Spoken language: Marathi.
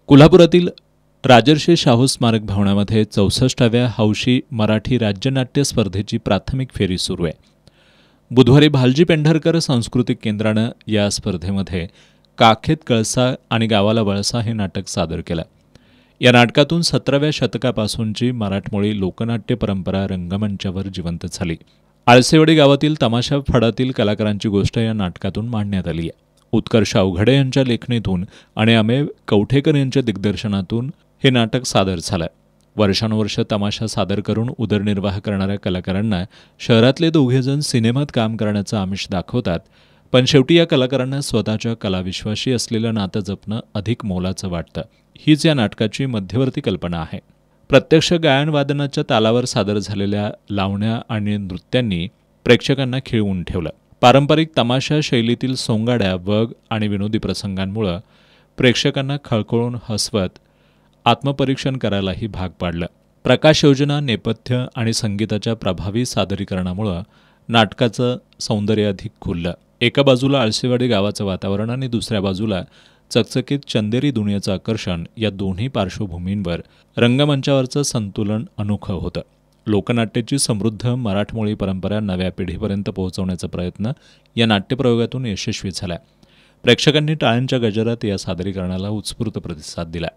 कोल्हापुरातील राजर्षी शाहू स्मारक भवनामध्ये 64व्या हौशी मराठी राज्यनाट्य स्पर्धेची प्राथमिक फेरी सुरू आहे. बुधवारी भालजी पेंढारकर सांस्कृतिक केंद्रानं या स्पर्धेमध्ये काखेत कळसा आणि गावाला वळसा हे नाटक सादर केलं. या नाटकातून 17व्या शतकापासूनची मराठमोळी लोकनाट्य परंपरा रंगमंचावर जिवंत झाली. आळसेवाडी गावातील तमाशा फडातील कलाकारांची गोष्ट या नाटकातून मांडण्यात आली आहे. उत्कर्ष अवघडे यांच्या लेखणीतून आणि अमेय कवठेकर यांच्या दिग्दर्शनातून हे नाटक सादर झालं. वर्षानुवर्ष तमाशा सादर करून उदरनिर्वाह करणाऱ्या कलाकारांना शहरातले दोघेजण सिनेमात काम करण्याचं आमिष दाखवतात, पण शेवटी या कलाकारांना स्वतःच्या कलाविश्वाशी असलेलं नातं जपणं अधिक मोलाचं वाटतं. हीच या नाटकाची मध्यवर्ती कल्पना आहे. प्रत्यक्ष गायनवादनाच्या तालावर सादर झालेल्या लावण्या आणि नृत्यांनी प्रेक्षकांना खिळवून ठेवलं. पारंपरिक तमाशा शैलीतील सोंगाड्या, वग आणि विनोदी प्रसंगांमुळं प्रेक्षकांना खळखळून हसवत आत्मपरीक्षण करायलाही भाग पाडलं. प्रकाश योजना, नेपथ्य आणि संगीताच्या प्रभावी सादरीकरणामुळं नाटकाचं सौंदर्य अधिक खुललं. एका बाजूला आळसेवाडी गावाचं वातावरण आणि दुसऱ्या बाजूला चकचकीत चंदेरी दुनियेचं आकर्षण, या दोन्ही पार्श्वभूमींवर रंगमंचावरचं संतुलन अनोखं होतं. लोकनाट्याची समृद्ध मराठमोळी परंपरा नव्या पिढीपर्यंत पोहोचवण्याचा प्रयत्न या नाट्यप्रयोगातून यशस्वी झाला. प्रेक्षकांनी टाळ्यांच्या गजरात या सादरीकरणाला उत्स्फूर्त प्रतिसाद दिला.